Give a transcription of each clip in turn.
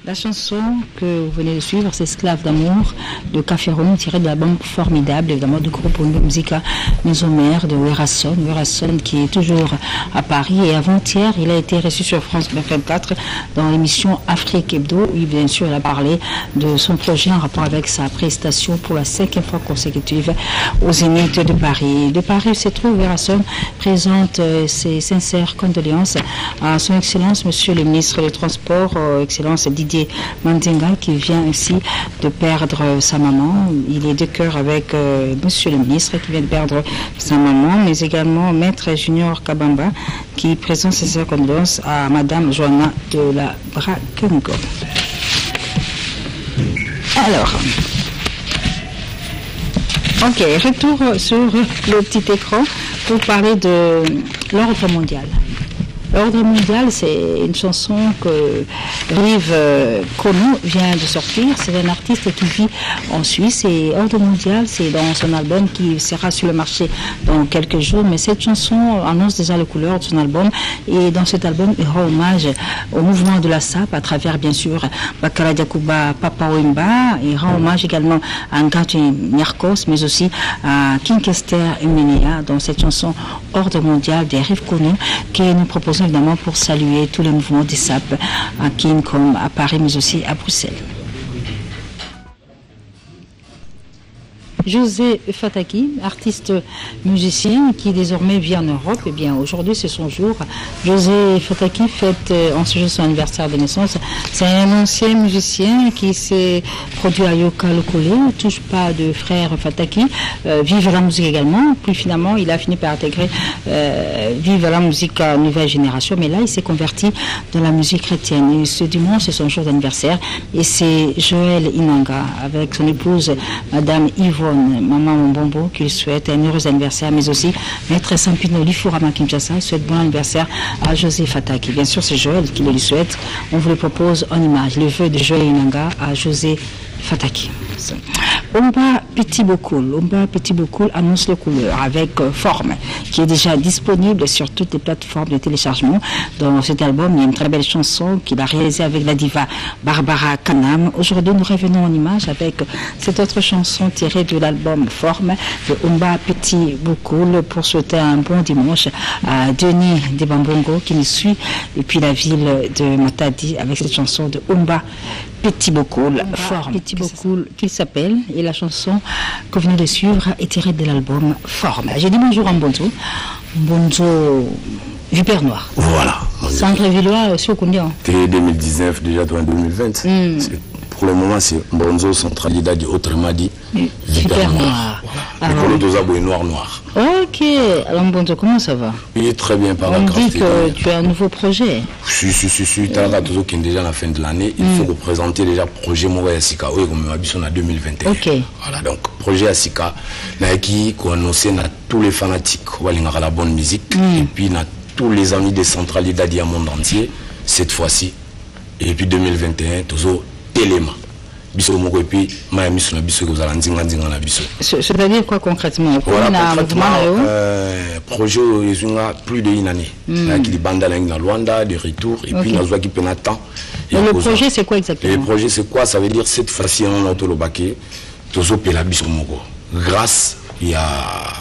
La chanson que vous venez de suivre, c'est Esclave d'amour de Café Rome, tiré de l'album formidable, évidemment, du groupe Musica Mesomère de Werason. Werason qui est toujours à Paris. Et avant-hier, il a été reçu sur France 24 dans l'émission Afrique Hebdo. Oui, bien sûr, il a parlé de son projet en rapport avec sa prestation pour la 5e fois consécutive aux Zénith de Paris. De Paris, se trouve Werason présente ses sincères condoléances à son Excellence, Monsieur le ministre des Transports, Excellence Didier Mandinga, qui vient ainsi de perdre sa maman. Il est de cœur avec Monsieur le ministre qui vient de perdre sa maman, mais également Maître Junior Kabamba qui présente ses condoléances à Madame Joanna de la Brakengo. Alors, ok, retour sur le petit écran pour parler de l'ordre mondial. L'ordre mondial, c'est une chanson que Rive Kono vient de sortir. C'est un artiste qui vit en Suisse. Et Ordre mondial, c'est dans son album qui sera sur le marché dans quelques jours. Mais cette chanson annonce déjà les couleurs de son album. Et dans cet album, il rend hommage au mouvement de la SAP à travers, bien sûr, Bakara Diakuba Papa Wemba. Il rend hommage également à Ngati Nyarkos, mais aussi à Kinkester Emenea dans cette chanson Ordre mondial des Rive Kono qui nous propose évidemment pour saluer tous les mouvements des SAP à Kin comme à Paris mais aussi à Bruxelles. José Fataki, artiste musicien qui désormais vit en Europe. Et bien aujourd'hui c'est son jour. José Fataki fête en ce jour son anniversaire de naissance. C'est un ancien musicien qui s'est produit à Yoka Lokole, ne touche pas de frère Fataki, Vive la musique également. Puis finalement il a fini par intégrer Vive la musique à nouvelle génération. Mais là il s'est converti dans la musique chrétienne. Et ce dimanche c'est son jour d'anniversaire. Et c'est Joël Inanga avec son épouse Madame Yvonne Maman Mbombo qui lui souhaite un heureux anniversaire, mais aussi Maître Sampino Lifurama Kinshasa souhaite bon anniversaire à José Fataki. Bien sûr, c'est Joël qui le lui souhaite. On vous le propose en image. Le vœu de Joël Inanga à José Fataki. Omba Petit Bokoul annonce les couleurs avec Forme qui est déjà disponible sur toutes les plateformes de téléchargement. Dans cet album, il y a une très belle chanson qu'il a réalisée avec la diva Barbara Kanam. Aujourd'hui, nous revenons en image avec cette autre chanson tirée de l'album Forme de Omba Petit Bokoul pour souhaiter un bon dimanche à Denis Debambongo qui nous suit depuis la ville de Matadi avec cette chanson de Omba Petit Bokoul, Forme. Petit Bokoul qui s'appelle, et la chanson que vous venez de suivre est tirée de l'album Forme. J'ai dit bonjour en Bonzo. Bonzo du Père Noir. Voilà. Centre-Villois aussi au Koundian. T'es 2019, déjà toi en 2020. Pour le moment, c'est Bonzo, centralité dit autrement dit Super Noir. Voilà. Et pour le dosabo est noir. Ok. Alors Bonzo, comment ça va? Il est très bien par la grâce. On dit que tu as un nouveau projet. Si. T'as toujours qui est déjà à la fin de l'année. Il faut représenter déjà le projet Moga Yassika. Oui, comme on a 2021. Ok. Voilà, donc projet Yassika. Qui a annoncé à tous les fanatiques à la bonne musique. Et puis à tous les amis des centralités du monde entier. Cette fois-ci. Et puis 2021, toujours Téléma. C'est-à-dire quoi concrètement? Voilà, concrètement, projet ils ont plus d'une année. Qui est banda dans Luanda, de retour, et puis nous avons qui peine temps. Le projet c'est quoi exactement? Le projet c'est quoi? Ça veut dire cette fois-ci on a tout le baquet, tous au Pélabiso Moko. Grâce il y a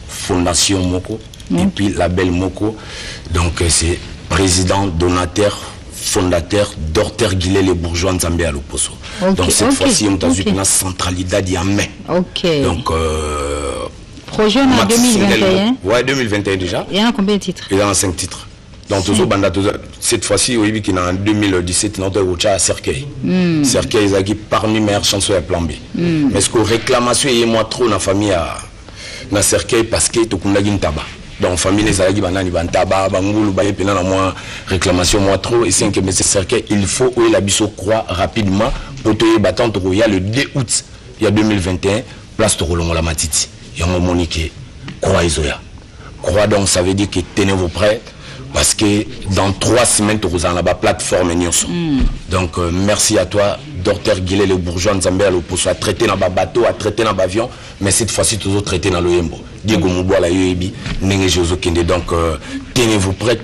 Fondation Moko et puis label Moko. Donc c'est président, donateur, fondateur d'Orter Guillet les bourgeois Nzambé à l'Oposo. Donc cette fois-ci on a une centralité d'y en main. Donc projet en 2021. Ouais, 2021 déjà. Il y a combien de titres? Il y a 5 titres. Donc cette fois-ci oui qui en 2017 notre Ocha Cercueil. Cercueil Zagi parmi meilleures chansons à plan B. Mais ce que réclamation et moi trop na famille à na Cercueil parce que to kunda gin tabac. Donc famille les alagi banani bantaba bangulu baye pena na moi réclamation moi trop et 5 mais c'est cercueil il faut où la biso croix rapidement pour te battant il y a le 2 août il y a 2021 place to rolongo la matiti il y a mon monique croix isoya croix donc ça veut dire que tenez-vous prêts parce que dans 3 semaines tu vas la plateforme Nyonso. Donc merci à toi Docteur Guillet le bourgeois Nzambé à l'opposé à traiter dans bateau à traiter dans avion mais cette fois-ci toujours traiter dans l'Oyembo Diego Mouboua la Yoebi Nenge Jozo Kende donc tenez-vous prêts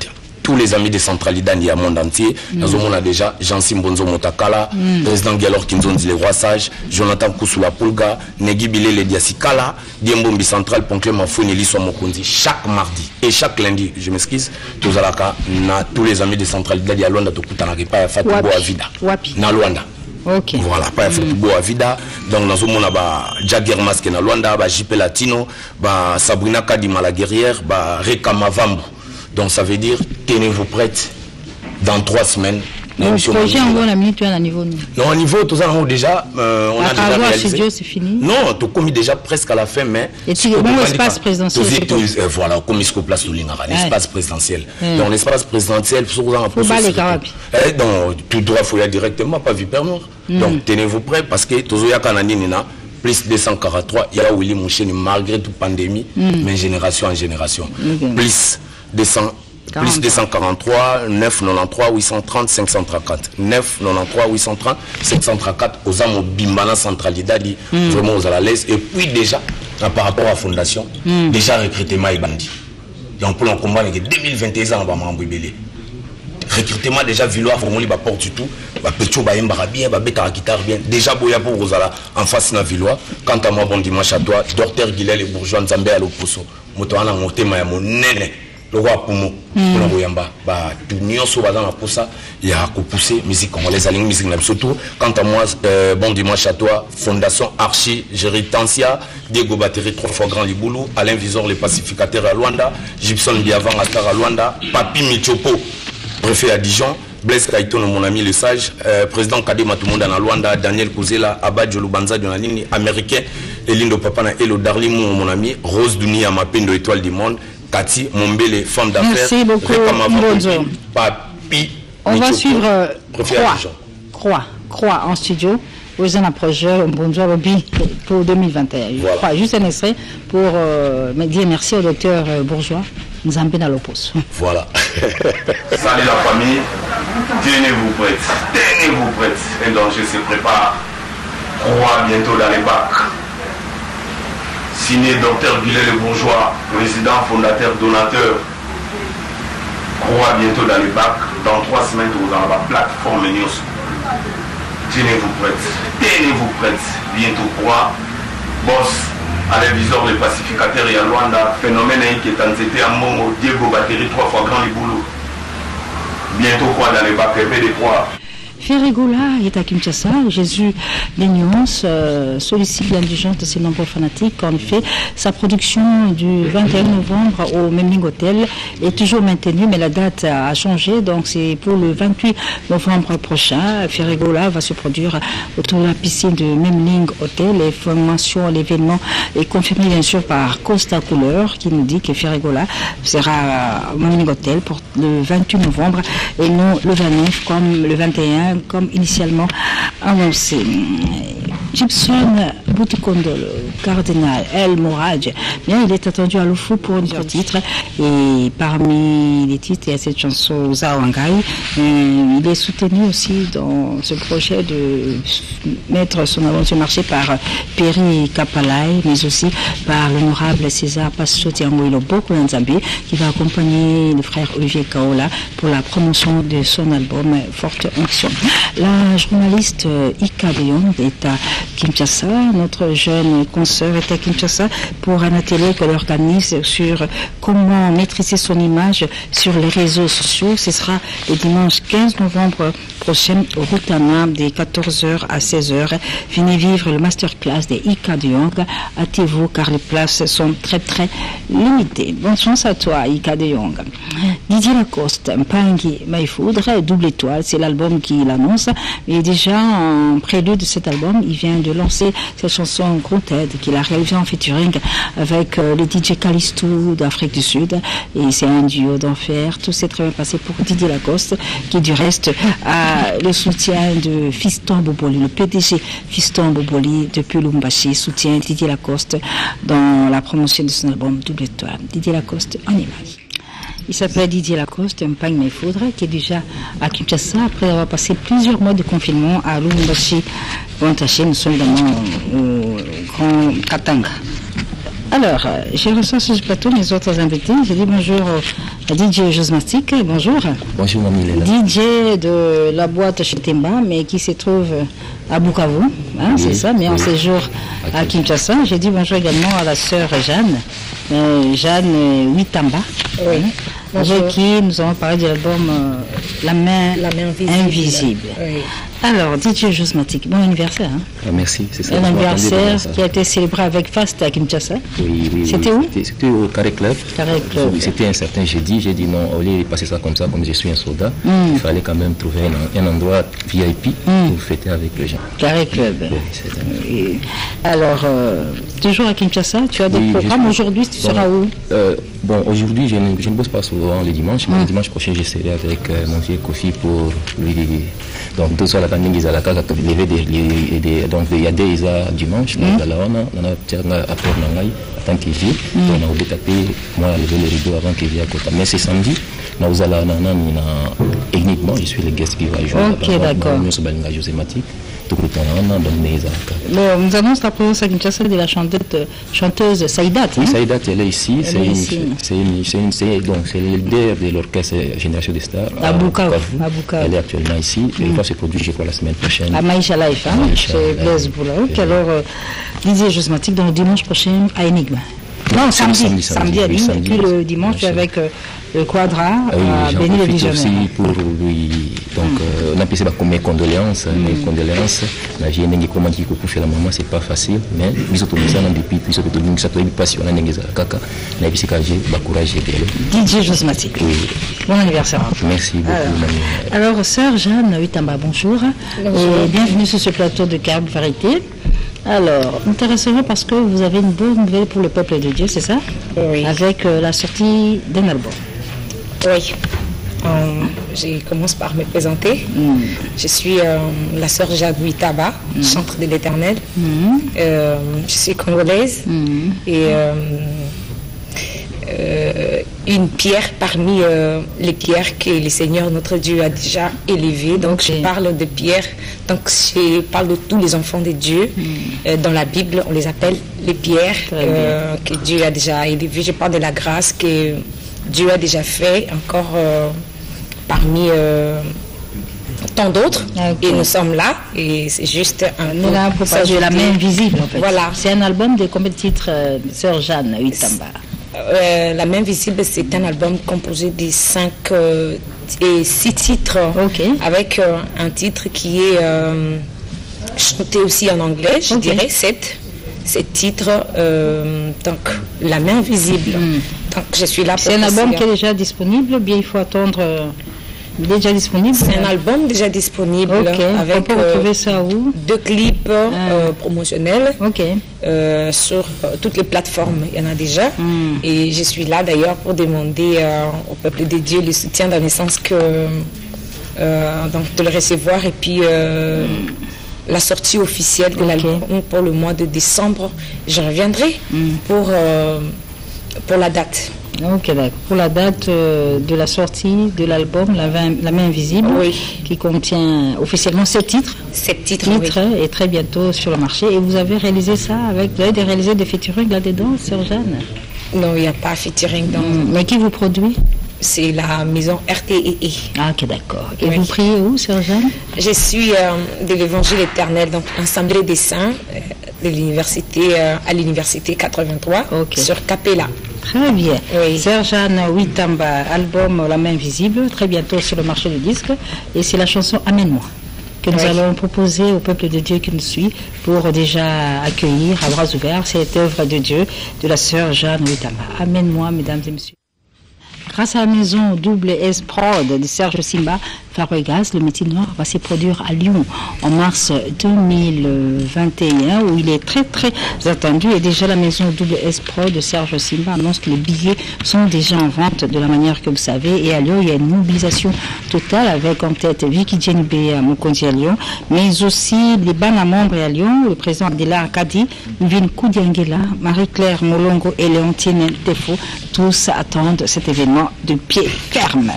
tous les amis de Centralida ni à monde entier. Nous avons déjà Jean-Sim Bonzo Motakala, président Galor Kinzonzi les Rois Sages, Jonathan Kousula Pulga, Negui Bile le Diasikala, Diembombi Central, Poncle Mafouni, Liswa Mokonzi, chaque mardi et chaque lundi, je m'excuse, tous les amis de Centralida ni à Luanda, Tokutanaripa, Fatou Boavida, na Luanda. Ok. Voilà, pas football à vida. Donc dans ce monde là, Jagger Masque na Luanda, JP Latino, Sabrina Kadima la guerrière, Reka Mavambu. Donc ça veut dire tenez-vous prêtes dans 3 semaines. Le projet en gros la minute tu es à niveau. Non, au niveau tout ça déjà on a déjà réalisé. Studio c'est fini. Non, tout commis déjà presque à la fin mais et tu bon espace présidentiel. Voilà, comme il se place l'espace présidentiel. Donc l'espace présidentiel sur un peu. Donc tout droit faut y aller directement pas vu père noir. Donc tenez-vous prêts parce que tous ya kanani nina plus 243 il y a Willy Mouchen malgré toute pandémie mais génération en génération. Plus 243 993 830 534 993 830 534 aux âmes Bimbana Centralidadi vraiment aux à l'aise et puis déjà par rapport à la fondation déjà recrutement et bandit donc pour le combat 2021 on va m'embouiller recrutement déjà Villois formuli ba porte du tout ba pecho ba yembara bien ba beta guitare bien déjà boya pour Rosala en face na Villois quant à moi bon dimanche à toi docteur Guilel et bourgeois Nzambe à l'opposo moto ana motema ya monene le roi Poumo pour Boyamba bah l'union sur bazan pour ça il y a qu'au pousser musique congolaise aligné musique surtout quant à moi bon dimanche à toi fondation Archi Géritensia Diego Battery 3 fois grand Liboulou Alain Visor les pacificateurs à Luanda Gibson Biavang Astar à Luanda Papi Michopo préfet à Dijon Blaise Kaitono mon ami le sage président Kadema tout le monde à Luanda Daniel Kouzela Abadjo Lubanza de la ligne américain Elindo Papana Elo Darlimou mon ami Rose Dunia Mapendo étoile du monde Cathy Mombele femme d'affaires. Merci beaucoup Bonzo. Papi on va suivre Croix en studio vous avez un projet Bonzo Lobby pour 2021 voilà. Crois, juste un extrait pour me dire merci au docteur Bourgeois Nzambe na l'opos. Voilà. Salut la famille, tenez-vous prêts. Un danger se prépare. Croix bientôt dans les bacs. Signé Dr Guillet le Bourgeois, président, fondateur, donateur. Croix bientôt dans les bacs. Dans 3 semaines, vous avez la plateforme news. Tenez-vous prêts. Bientôt Croix. Boss, Alain Visor, les pacificateurs et à Luanda. Phénomène qui est en zété à Mongo. Diego Battery 3 fois grand les boulots. Bientôt Croix dans les bacs. PD 3. Ferregola est à Kinshasa. Jésus des nuances sollicite l'indigence de ses nombreux fanatiques. En effet, sa production du 21 novembre au Memling Hotel est toujours maintenue, mais la date a changé. Donc c'est pour le 28 novembre prochain. Ferregola va se produire autour de la piscine de Memling Hotel. L'information, l'événement est confirmé bien sûr par Costa Couleur qui nous dit que Ferregola sera au Memling Hotel pour le 28 novembre et non le 29 comme le 21. Comme initialement annoncé. Gibson Boutikondolo, Cardinal El Mourad, bien il est attendu à l'Oufou pour un titre et parmi les titres il y a cette chanson Zawangai. Il est soutenu aussi dans ce projet de mettre son avance sur le marché par Perry Kapalai mais aussi par l'honorable César Passo Tiangoilo Boko Nzambi qui va accompagner le frère Olivier Kaola pour la promotion de son album Forte Onction. La journaliste Ika Deyon est à Kinshasa, notre jeune consoeur est à Kinshasa pour un atelier qu'elle organise sur comment maîtriser son image sur les réseaux sociaux. Ce sera le dimanche 15 novembre prochain au Rutana de 14h à 16h. Venez vivre le masterclass de Ika Deyon. Hâtez-vous car les places sont très limitées. Bonne chance à toi Ika Deyon. Didier Lacoste, Mpangi Maïfoudre, double étoile, c'est l'album qu'il annonce. Et déjà en prélude de cet album, il vient de lancer cette chanson Grounded qu'il a réalisée en featuring avec le DJ Callisto d'Afrique du Sud. Et c'est un duo d'enfer. Tout s'est très bien passé pour Didier Lacoste qui du reste a le soutien de Fiston Boboli, le PDG Fiston Boboli depuis Lumbashi soutient Didier Lacoste dans la promotion de son album Double Étoile. Didier Lacoste en image. Il s'appelle Didier Lacoste, un pagne mais faudrait qui est déjà à Kinshasa après avoir passé plusieurs mois de confinement à Lubumbashi. Nous sommes au Grand Katanga. Alors, j'ai reçu sur ce plateau mes autres invités. J'ai dit bonjour DJ Josmatic, bonjour. Bonjour Mamie Léla. DJ de la boîte chez Temba, mais qui se trouve à Bukavu, hein, oui, c'est ça, mais en séjour à Kinshasa. J'ai dit bonjour également à la sœur Jeanne, Jeanne Huitamba, oui. Avec qui nous avons parlé de l'album La main invisible. Oui. Alors, DJ Josmatic, bon anniversaire. Hein. Ah, merci, c'est ça. Un anniversaire qui a été célébré avec Fast à Kinshasa. Oui, oui. C'était où? C'était au Carré Club. Carré Club. C'était un certain jeudi. J'ai dit non, au lieu de passer ça comme je suis un soldat, il fallait quand même trouver un endroit VIP pour fêter avec les gens. Carré Club. Oui, alors, toujours à Kinshasa, tu as des programmes. Aujourd'hui, tu seras où? Bon, aujourd'hui, je ne bosse pas souvent les dimanches, mais le dimanche prochain, je serai avec mon vieux Kofi pour lui. Donc, tout ça, la famille, ils ont la case, donc, il y a des dimanche, on a appris en tant que vieux, on a tapé, moi, lever le rideau avant qu'il vienne à côté. Mais c'est samedi, nous allons uniquement, je suis le guest qui va jouer. Ok, d'accord. Nous sommes à Josématique. Nous annonce la présence à Kinshasa de la chanteuse Saïdat. Oui, Saïdat, elle est ici. C'est le leader de l'orchestre Génération des Stars. À Bukavu. Elle est actuellement ici. Elle va se produire, je crois, la semaine prochaine. À Maïcha Life, hein, chez Blaise Boula. Ok, alors, Didier Josmatic, dans le dimanche prochain à Énigme. Non, samedi à Lille, et puis le dimanche avec le Quadra à Béni-le-Visionnaire. Aussi pour lui, donc on a pensé mes condoléances, la vie n'est comment dire que faire la maman c'est pas facile, mais nous autres ça depuis puis surtout nous ça doit passion on a n'engagé kaka, la vie c'est qu'agir, courage et DJ Josmatic. Bon anniversaire. Merci beaucoup. Alors sœur Jeanne Huitamba, bonjour. Et bienvenue sur ce plateau de Câble Vérité. Alors, intéressant parce que vous avez une bonne nouvelle pour le peuple de Dieu, c'est ça? Oui. Avec la sortie d'un album. Oui. Je commence par me présenter. Je suis la sœur Jeanne Huitamba, chantre de l'Éternel. Je suis congolaise et une pierre parmi les pierres que le Seigneur notre Dieu a déjà élevées. Donc je parle de pierres, donc je parle de tous les enfants de Dieu. Dans la Bible, on les appelle les pierres que Dieu a déjà élevées. Je parle de la grâce que Dieu a déjà fait encore parmi tant d'autres. Et nous sommes là et c'est juste un nous là pour parler de la main invisible en fait. Voilà. C'est un album de combien de titres, sœur Jeanne Huitamba? La main visible, c'est un album composé de 5 et 6 titres, avec un titre qui est chanté aussi en anglais, je dirais 7 titres, donc la main visible. Donc je suis là pour c'est un album qui est déjà disponible, bien il faut attendre. Déjà disponible? C'est un album déjà disponible avec on peut retrouver ça où? 2 clips promotionnels sur toutes les plateformes, il y en a déjà. Et je suis là d'ailleurs pour demander au peuple de Dieu le soutien dans le sens que donc de le recevoir et puis la sortie officielle de l'album pour le mois de décembre. Je reviendrai pour la date. Ok, d'accord. Pour la date de la sortie de l'album La main invisible, qui contient officiellement 7 titres. 7 titres, et très bientôt sur le marché. Et vous avez réalisé ça vous avez réalisé des featuring là-dedans, sœur Jeanne? Non, il n'y a pas featuring dans. Mais qui vous produit? C'est la maison RTE. Ah, ok, d'accord. Et vous priez où, sœur Jeanne? Je suis de l'Évangile éternel, donc Assemblée des Saints de l'université à l'université 83 sur Capella. Très bien. Sœur Jeanne Huitamba, album La main visible, très bientôt sur le marché du disque. Et c'est la chanson Amène-moi que nous allons proposer au peuple de Dieu qui nous suit pour déjà accueillir à bras ouverts cette œuvre de Dieu de la sœur Jeanne Huitamba. Amène-moi, mesdames et messieurs. Grâce à la maison Double S Prod de Serge Simba, Faregas, le métier noir va se produire à Lyon en mars 2021 où il est très très attendu. Et déjà la maison Double S Prod de Serge Simba annonce que les billets sont déjà en vente de la manière que vous savez. Et à Lyon, il y a une mobilisation totale avec en tête Vicky Djenbe à Mokonzi à Lyon, mais aussi les Bana membres à Lyon, le président Adela Kadi, Vin Koudiangela, Marie-Claire Molongo et Léontine Defo. Tous attendent cet événement vraiment de pied ferme.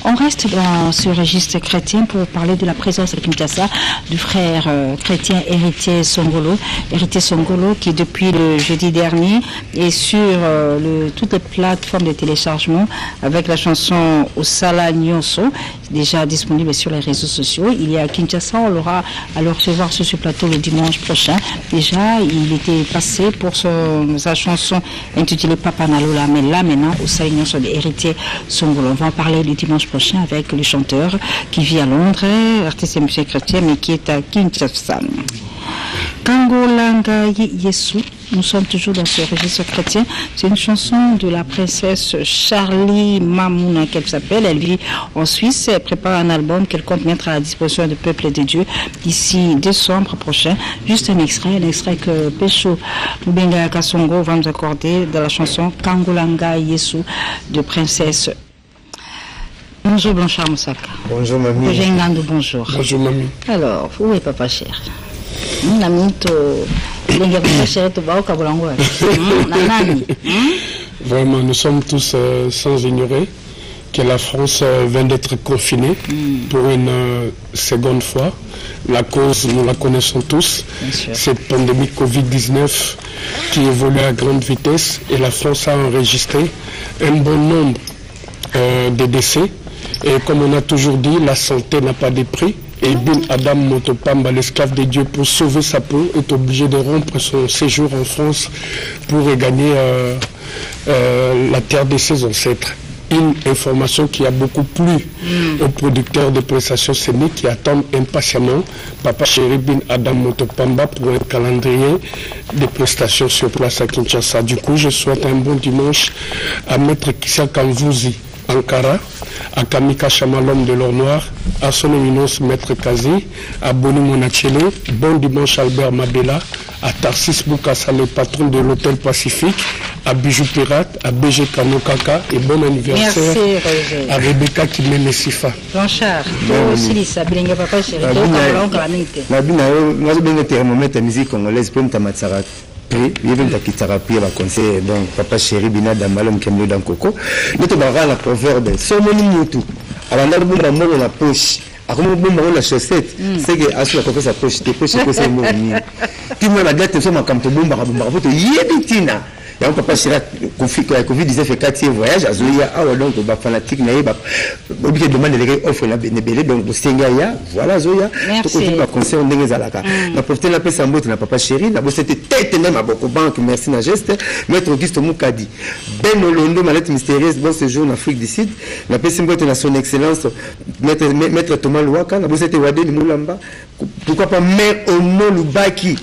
On reste dans ce registre chrétien pour parler de la présence à Kinshasa du frère chrétien Héritier Songolo. Héritier Songolo qui depuis le jeudi dernier est sur toutes les plateformes de téléchargement avec la chanson Osala Nyonso, déjà disponible sur les réseaux sociaux. Il est à Kinshasa, on l'aura à le recevoir sur ce plateau le dimanche prochain. Déjà, il était passé pour sa chanson intitulée Papa Nalola, mais là maintenant, Osala Nyonso de Héritier Songolo. On va en parler le dimanche prochain avec le chanteur qui vit à Londres, artiste et musicien chrétien, mais qui est à Kinshasa. Kangolanga Yesu, nous sommes toujours dans ce registre chrétien. C'est une chanson de la princesse Charlie Mamouna qu'elle s'appelle. Elle vit en Suisse. Elle prépare un album qu'elle compte mettre à la disposition du peuple de Dieu d'ici décembre prochain. Juste un extrait que Pécho Mbenga Kasongo va nous accorder de la chanson Kangolanga Yesu de princesse. Bonjour Blanchard Moussaka. Bonjour mamie. Bonjour. Bonjour mamie. Alors, où est papa cher? Vraiment, nous sommes tous sans ignorer que la France vient d'être confinée pour une seconde fois. La cause, nous la connaissons tous, cette pandémie Covid-19 qui évolue à grande vitesse et la France a enregistré un bon nombre de décès. Et comme on a toujours dit, la santé n'a pas de prix. Et Bin Adam Motopamba, l'esclave de Dieu, pour sauver sa peau, est obligé de rompre son séjour en France pour regagner la terre de ses ancêtres. Une information qui a beaucoup plu aux producteurs de prestations scéniques qui attendent impatiemment Papa Chéri Bin Adam Motopamba pour un calendrier de prestations sur place à Kinshasa. Du coup, je souhaite un bon dimanche à Maître Kissia Kamvouzi Ankara, à Kamika Chamalom de l'Or Noir, à son éminence Maître Kazi, à Boni Monachele, bon dimanche Albert Mabela, à Tarsis Boukassa, le patron de l'hôtel Pacifique, à Bijou Pirate, à BG Kanokaka et bon anniversaire à Rebecca Kimene Sifa. Blanchard, papa chéri, thermomètre musique congolaise pour Tamatsarat. Il y a qui thérapie va conseiller donc papa chéri bina damalom kemlo dans coco nous te barra la proverbe somoni mutu avant bomba mo la poche avant bomba la chaussette c'est que asu la coco sa poche te poche que c'est moi ni tu me la date sur ma campo bomba photo yebitina ya papa chéri Covid-19 fait 4e voyage à Zoya ah donc ba fanatique na ba obligé demander les offre la benebele donc bosenga ya voilà Zoya to ko ba conseil ndenge zalaka na profiter la pesa mbote na papa chéri na bo c'était tête même à beaucoup banque merci na geste maître Auguste Moukadi Ben Olondo mallette mystérieuse bon séjour en Afrique du Sud na pesa mbote na son excellence maître Thomas Louaka na bo c'était Wadeli Moulamba pourquoi pas mère Ono Lubaki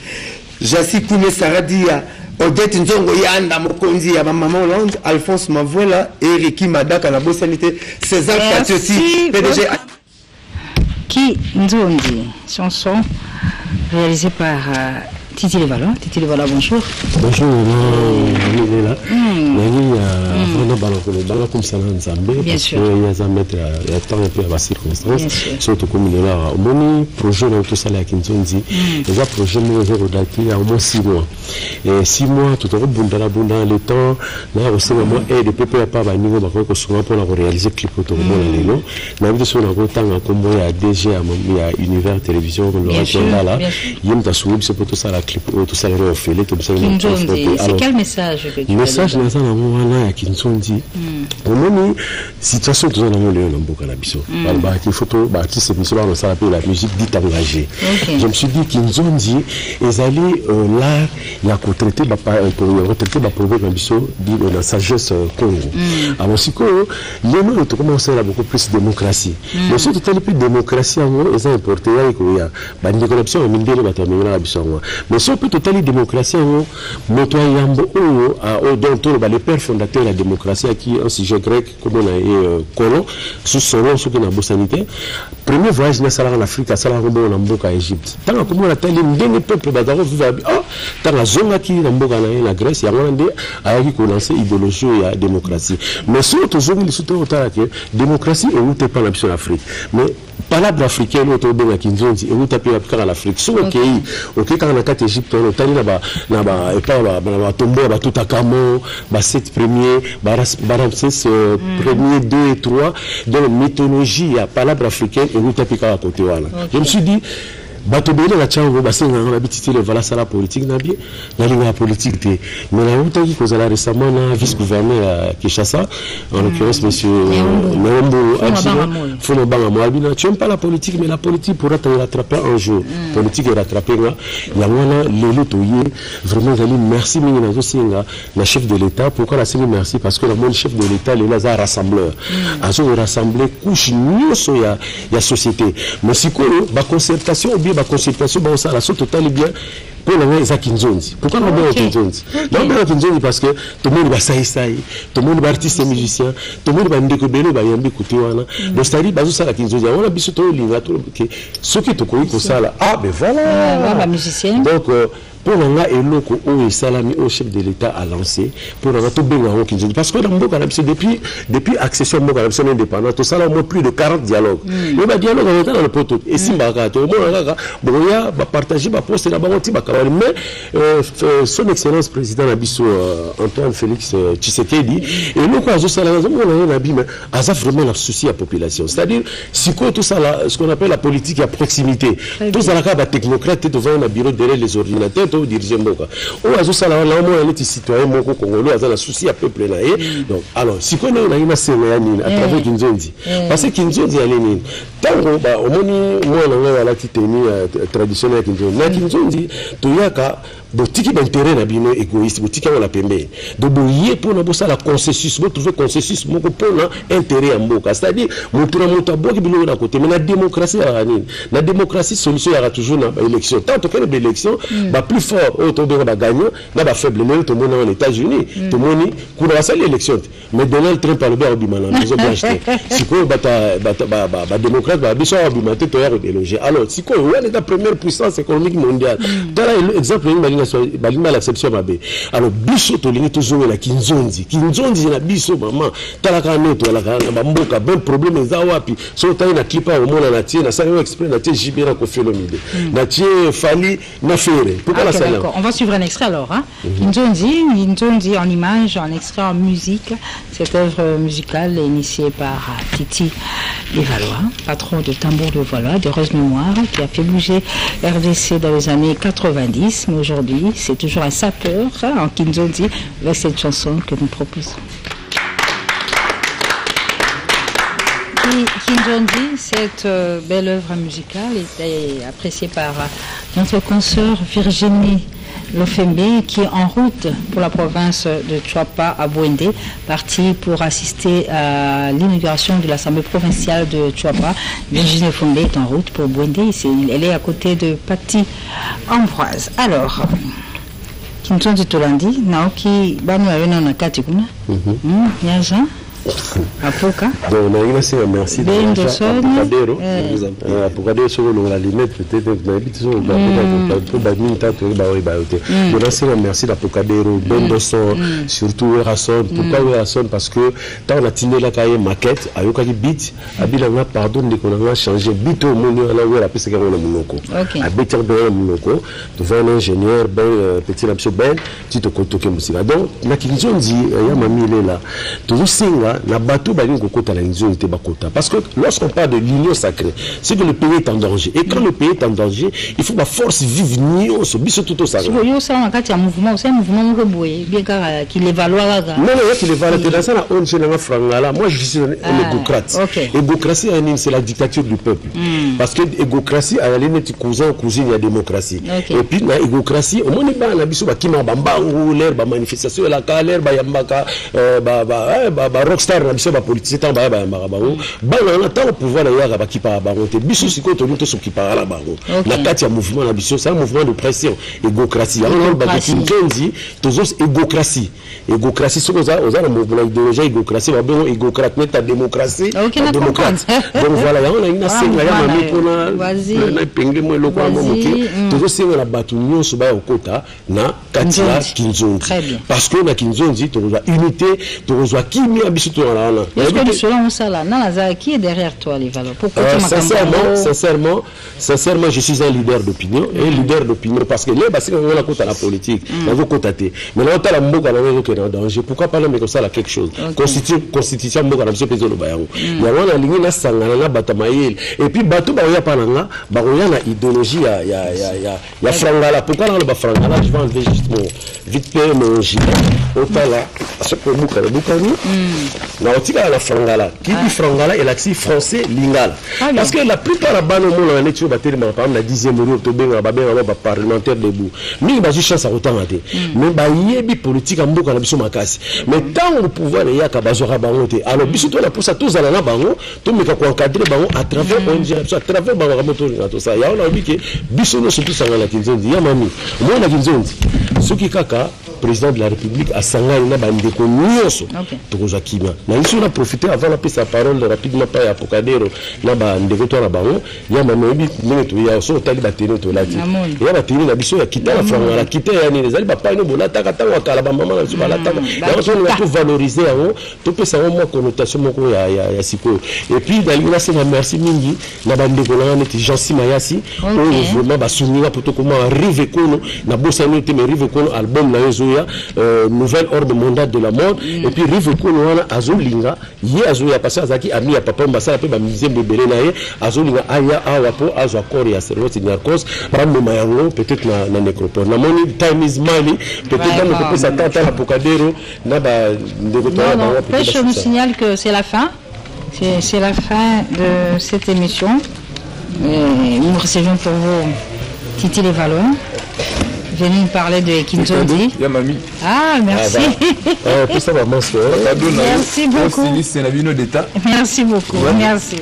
Jassi Koumé Saradia Odette Nzongo Yanda Mokonzi ya maman Hollande Alphonse Mavola et Ricky Madaka la bosanité César Patioti PDG Qui Nzondi chanson réalisée par Titi Levala. Titi Levala, bonjour. Bonjour, on est là. Bien sûr. Il y a un maître, il y a tant de circonstances. Surtout comme il est là, au moment projet là tout ça là qui nous dit, il y a projet nous redacté à au moins 6 mois. Et 6 mois tout au bundala le temps là aussi moi et de peuple pas à niveau bah que souvent pour la réaliser clip autour de moi là mais avec sur la temps comme il y a DG il y a Univers Télévision le là il y a une c'est pour tout ça clip tout ça le refait tout ça c'est quel message que tu message dans ça là qui nous dit au moment situation tout dans le mboka na biso ba qui photo ba qui c'est monsieur on s'appelle la musique dite engagée je me suis dit qu'ils ont dit ils allaient là il y a retraité ba problème biso dit la sagesse Congo alors si que les nous commencer à beaucoup plus démocratie mais surtout telle plus démocratie en gros ils ont importé là il y a ba ni corruption mindele ba tamela la biso mais surtout totale démocratie en gros moto yambo dont les pères fondateurs de la démocratie qui un sujet grec comme on a colon sous selon ce que la sanité premier voyage na sala en Afrique à sala rombo na mboka Égypte tant comme on a tali ndenge peuple badaro vivre dans la zone qui na mboka na Grèce ya ngande a qui commencer idéologie ya démocratie mais surtout zone surtout autant que démocratie et où pas l'option Afrique mais palabre africaine auto benga kinzonzi et où taper à l'Afrique so OK quand on a 4 Égypte on tali na ba et pas ba tomber ba tout à camo ba 7 premiers ba Ramsès premier, 2 et 3, dans la mythologie, il y a palabre africaine et l'utapika à côté. Je me suis dit, Batobele la chango bassin on habité le voilà ça la politique na bien la ligne politique té mais la honte qui cause la récemment na vice-gouverneur à Kinshasa en l'occurrence monsieur Nembo Fono Bangamo Albina tu aimes pas la politique mais la politique pourra te rattraper un jour politique est rattraper là il y a moi le toyer vraiment Zali merci mingi na singa la chef de l'état pourquoi la singa merci parce que le monde chef de l'état les là rassembleur a rassembler couche nyonso ya société mais si ko ba concertation ba consultation ba ça la so total bien pour les Kinzonzi. Pourquoi on a Kinzonzi? Non, on a Kinzonzi parce que tout le monde va saïsaï, tout le monde va artiste et musicien, tout le monde va ndekobelo va yambi kuti wana. Donc c'est-à-dire bazo ça la Kinzonzi. On a biso to linga to que ce qui te connaît comme ça là. Ah ben voilà. La musicien. Donc pour l'anga et loko o salami au chef de l'État a lancé pour l'anga tout bien en Kinshasa parce que dans Mboka depuis accession Mboka indépendante tout ça là au moins plus de 40 dialogues mais ba dialogue on est dans le poteau et si mbaka to mo nga boya ba partager ba poster la bango ti ba kawali mais son excellence président Abisso Antoine Félix Tshisekedi et loko azo sala on a dit mais asa vraiment la souci à population c'est-à-dire si quoi tout ça là ce qu'on appelle la politique à proximité tout ça là ba technocrate devant un bureau derrière les ordinateurs diriger Mboka. On a juste là on est citoyen moko congolais à la souci à peuple là donc alors si qu'on a une série à travers Kinzonzi parce que Kinzonzi a l'énine tango ba omoni moi na la titeni traditionnel Kinzonzi to yaka botiki d'intérêt na bino égoïste botiki on la pembe de boyer pour na bossa la consensus vous trouver consensus moko pour na intérêt à Mboka c'est-à-dire motura moto boki bilo na côté mais la démocratie la démocratie solution il y aura toujours na élection tant que les élections ba plus fort autour ba gagnant na ba faible mais tout le monde aux États-Unis tout le monde kuna ça l'élection mais Donald Trump a le bien obimana maison blanche si quoi ba démocrate ba biso obimate to ya déloger alors si quoi on est la première puissance économique mondiale dans l'exemple balima l'acception mabe alors biso to lingi toujours la Kinzonzi na biso maman talaka neto la ba mboka ben problème za wapi so tayi na clipa au mona na tie na ça exprès na tie jibera ko phénomène na tie fali na fere pourquoi la salle d'accord on va suivre un extrait alors hein Kinzonzi en image en extrait en musique cette œuvre musicale initiée par Titi Lévalois patron de tambour de Valois de heureuse mémoire qui a fait bouger RDC dans les années 90 mais aujourd'hui c'est toujours un sapeur en Kinzonzi avec cette chanson que nous proposons. Kinzonzi, cette belle œuvre musicale était appréciée par notre consoeur Virginie Lofembe qui est en route pour la province de Tchouapa à Bouendé, partie pour assister à l'inauguration de l'Assemblée provinciale de Tchouapa. Virginie Lofembe est en route pour Bouendé, elle est à côté de Pati Ambroise. Alors, Kinzonzi Tolandi, Naoki Banu Ayona Nakati Kuna, Nyaja. Apoka. Donc on a une merci de Apocadero. Apocadero sur la limite peut-être merci d'Apocadero, Bendoson, surtout Erason. Pourquoi Erason? Parce que quand on a tenu la cahier maquette, à Yokaki Bit, Abilanga pardon de qu'on a changé Bit au monde à la où la piste qu'on a monoko. À Bit de monoko, devant un ingénieur ben petit lapso ben, Tito Kotoke Musika. Donc na Kinzonzi, ya mami il est là. Toujours singa la bateau baline kokota la Kinzonzi te bakota parce que lorsqu'on parle de l'union sacrée c'est que le pays est en danger et quand le pays est en danger il faut la force vive nion so biso tout ça yo ça en kati ya mouvement c'est un mouvement moko boye bien car qui les valoir non qui les valoir dans ça la ONG na frangala moi je suis un égocrate égocratie c'est la dictature du peuple parce que égocratie à la limite cousin cousine ya démocratie et puis na égocratie au monde ba na biso ba kima bambangu l'air ba manifestation la l'air ba yambaka ba rockstar na biso ba politicien tant ba yambaka bango ba na tant pouvoir ya ba kipa bango te biso siko to nto so kipa la bango na kati ya mouvement na biso c'est un mouvement de pression égocratie alors ba Kinzonzi tozos égocratie c'est ça aux a mouvement idéologie égocratie ba bon égocrate mais ta démocratie démocrate donc voilà on a une scène ya mami pona na penge mo loko mo moki tozos senga la batu nyonso ba okota na kati ya Kinzonzi parce que na Kinzonzi tozwa unité tozwa kimi abiso tout en là. Est-ce que selon ça là, qui est derrière toi les valeurs? Pourquoi sincèrement, je suis un leader d'opinion et leader d'opinion parce que là, parce qu'on a côté la politique, on va côté. Mais là, on a la mboka là, on est en danger. Pourquoi pas mais comme ça là quelque chose? Constitution mboka là, monsieur Pézo le bayango. Il y a on a ligne na sangana na batamaïl et puis bateau ba ya pas là, ba on a idéologie ya frangala. Pourquoi là le frangala? Je vais enlever juste vite fait mon gilet. Otala, ce que mboka le bukani. Na otika la frangala. Qui dit frangala et l'accent français lingala. Parce que la plupart la bano mo na netu bateri ma par exemple la 10e rue to benga ba parlementaire debout. Mi ba chance à autant até. Mais ba yebi politique en mboka na biso makasi. Mais tant le pouvoir ya ka bazora bango te. Alors biso to la pour ça tous ala na bango, to meka ko encadrer bango à travers ONG, à travers bango moto na to ça. Ya on a dit que biso no surtout ça la kinzondi. Ya mami. Moi na kinzondi. Soki kaka président de la République a sangana na bandeko nyonso. Tokoza kima. Na ici on a profité avant la prise sa parole rapidement pas ya Pocadero na bandeko to na bango. Ya mami bi minute ya so tali bateri to lati. Ya bateri na biso ya kita la franga la kita ya ni les ali papa no bona taka taka kala ba mama na so la taka. Ya on a tout valoriser en to pesa au moins connotation moko ya siko. Et puis dalina c'est la merci mingi na bandeko na neti Jean Simayasi on vraiment ba souvenir pour to comment arriver kono na bossa no te me arriver kono album na yozoya nouvelle ordre mondial de la mode et puis arriver kono wana azolinga ye azoya passer azaki ami ya papa mbasala pe ba musée bebele na ye azolinga aya awa po azo accord ya service nyarkos rambe mayango peut-être na nécropole na moni time is money peut-être dans le ça tata la Pocadero na ba ndeko to ba je vous signale que c'est la fin. C'est la fin de cette émission. Nous recevons pour vous Titi Les Valois. Venez nous parler de Kinzondi. Ah, merci. Merci beaucoup. Merci beaucoup. Merci.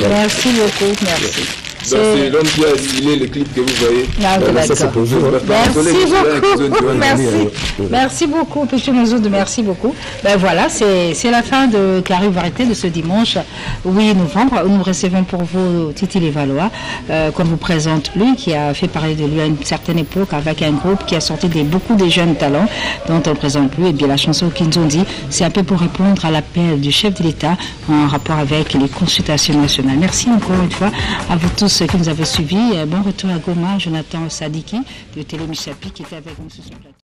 Merci beaucoup. Merci. C'est l'homme qui a signé le clip que vous voyez. Merci beaucoup. Merci beaucoup, Péché Mozoud, merci beaucoup. Ben voilà, c'est la fin de Carré Variété de ce dimanche 8 novembre. Nous recevons pour vous Titi Les Valois, qu'on vous présente lui, qui a fait parler de lui à une certaine époque avec un groupe qui a sorti beaucoup de jeunes talents dont on présente lui. Et bien la chanson Kinzondi, c'est un peu pour répondre à l'appel du chef de l'État en rapport avec les consultations nationales. Merci encore une fois à vous tous ceux qui nous avaient suivis. Bon retour à Goma, Jonathan Sadiki de Télé Michapi qui était avec nous sur ce plateau.